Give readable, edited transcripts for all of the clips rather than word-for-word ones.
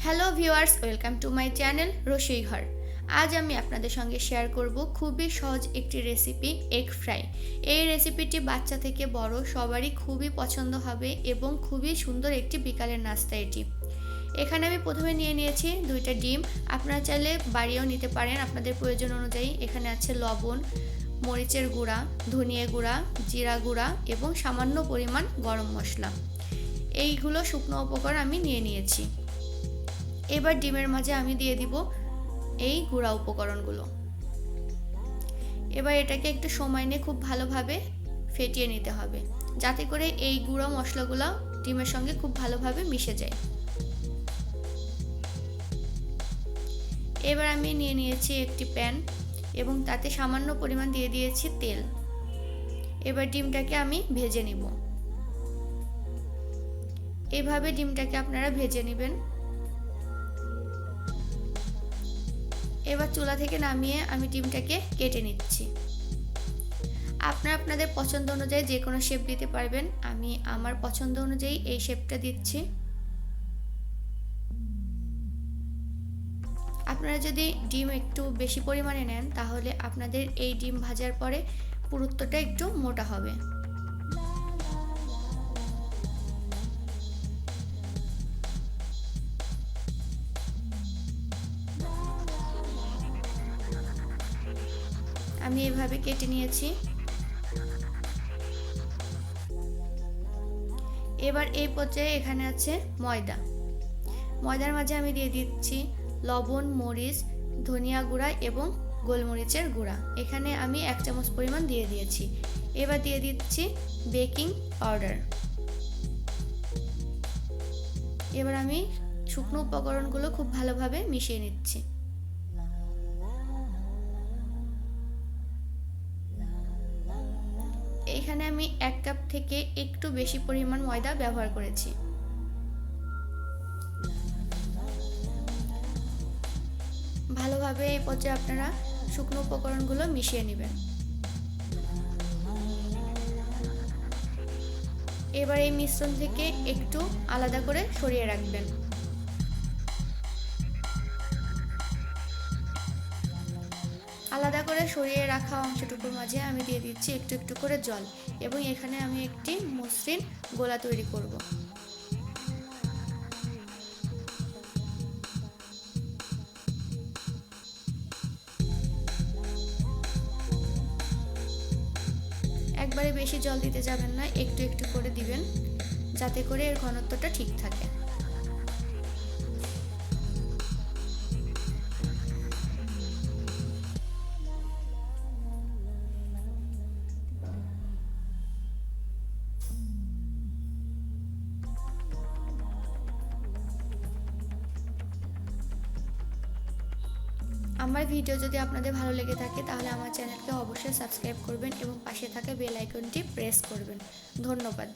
Hello viewers, welcome to my channel রসই ঘর। আজ আমি আপনাদের সঙ্গে শেয়ার করব খুবই সহজ একটি রেসিপি, এগ ফ্রাই। এই রেসিপিটি বাচ্চা থেকে বড় সবারই খুবই পছন্দ হবে এবং খুবই সুন্দর একটি বিকালের নাস্তা এটি। এখানে আমি প্রথমে নিয়ে নিয়েছি 2টা ডিম। আপনারা চাইলে বাড়িয়েও নিতে পারেন আপনাদের প্রয়োজন অনুযায়ী। এখানে আছে লবণ, মরিচের গুঁড়া, ধনিয়া গুঁড়া, জিরা গুঁড়া এবং সামান্য পরিমাণ গরম মশলা। এইগুলো শুকনো উপকরণ আমি নিয়ে নিয়েছি। এবার ডিমের মাঝে আমি দিয়ে দিব এই গুঁড়া উপকরণগুলো। এবার এটাকে একটু সময় নিয়ে খুব ভালোভাবে ফেটিয়ে নিতে হবে, যাতে করে এই গুঁড়া মশলাগুলো ডিমের সঙ্গে খুব ভালোভাবে মিশে যায়। এবার আমি নিয়ে নিয়েছি একটি প্যান এবং তাতে সামান্য পরিমাণ দিয়ে দিয়েছি তেল। এবার ডিমটাকে আমি ভেজে নিব। এভাবে ডিমটাকে আপনারা ভেজে নেবেন। এবার চুলা থেকে নামিয়ে আমি ডিমটাকে কেটে নিচ্ছি। আপনারা আপনাদের পছন্দ অনুযায়ী যে কোনো শেপ দিতে পারবেন। আমি আমার পছন্দ অনুযায়ী এই শেপটা দিচ্ছি। আপনারা যদি ডিম একটু বেশি পরিমাণে নেন তাহলে আপনাদের এই ডিম ভাজার পরে পুরুত্বটা একটু মোটা হবে। আমি এভাবে কেটে নিয়েছি। এবার এই পর্যায়ে এখানে আছে ময়দা। ময়দার মাঝে আমি দিয়ে দিচ্ছি লবণ, মরিচ, ধনিয়া গুঁড়া এবং গোলমরিচের গুঁড়া। এখানে আমি 1 চামচ পরিমাণ দিয়ে দিয়েছি। এবার দিয়ে দিচ্ছি বেকিং পাউডার। এবার আমি শুকনো উপকরণগুলো খুব ভালোভাবে মিশিয়ে নিচ্ছি। এখানে আমি 1 কাপ থেকে একটু বেশি পরিমাণ ময়দা ব্যবহার করেছি। ভালোভাবে এই পর্যায়ে আপনারা শুকনো উপকরণগুলো মিশিয়ে নেবেন। এবার এই মিশ্রণ থেকে একটু আলাদা করে সরিয়ে রাখবেন। আলাদা করে সরিয়ে রাখা অংশটুকুর মাঝে আমি দিয়ে দিচ্ছি একটু একটু করে জল এবং এখানে আমি একটি মসৃণ গোলা তৈরি করব। একবারে বেশি জল দিতে যাবেন না, একটু একটু করে দিবেন যাতে করে এর ঘনত্বটা ঠিক থাকে। আমার ভিডিও যদি আপনাদের ভালো লেগে থাকে তাহলে আমার চ্যানেলকে অবশ্যই সাবস্ক্রাইব করবেন এবং পাশে থাকা বেল আইকনটি প্রেস করবেন। ধন্যবাদ।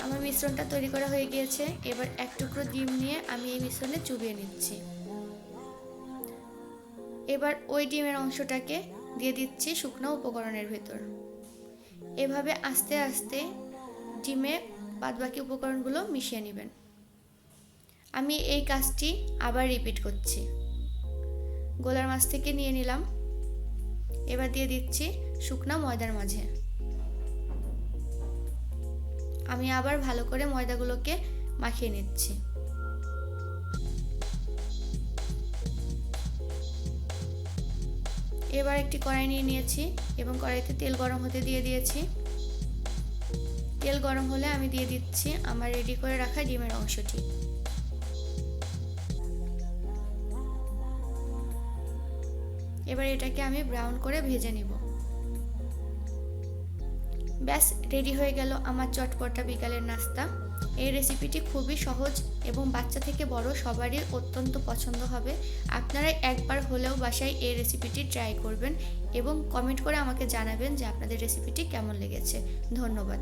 আমার মিশ্রণটা তৈরি করা হয়ে গিয়েছে। এবার 1 টুকরো ডিম নিয়ে আমি এই মিশ্রণে চুবিয়ে নিচ্ছি। এবার ওই ডিমের অংশটাকে দিয়ে দিচ্ছি শুকনো উপকরণের ভেতর। এভাবে আস্তে আস্তে ডিমে বাদবাকি উপকরণগুলো মিশিয়ে নেবেন। আমি এই কাজটি আবার রিপিট করছি। গোলার মাছ থেকে নিয়ে নিলাম। এবার দিয়ে দিচ্ছি শুকনা ময়দার মাঝে। আমি আবার ভালো করে ময়দাগুলোকে মাখিয়ে নিচ্ছি। এবার একটি কড়াই নিয়ে নিয়েছি এবং কড়াইতে তেল গরম হতে দিয়ে দিয়েছি। তেল গরম হলে আমি দিয়ে দিচ্ছি আমার রেডি করে রাখা ডিমের অংশটি। এবার এটাকে আমি ব্রাউন করে ভেজে নিব। ব্যাস, রেডি হয়ে গেল আমার চটপটা বিকালের নাস্তা। এই রেসিপিটি খুবই সহজ এবং বাচ্চা থেকে বড় সবারই অত্যন্ত পছন্দ হবে। আপনারা একবার হলেও বাসায় এই রেসিপিটি ট্রাই করবেন এবং কমেন্ট করে আমাকে জানাবেন যে আপনাদের রেসিপিটি কেমন লেগেছে। ধন্যবাদ।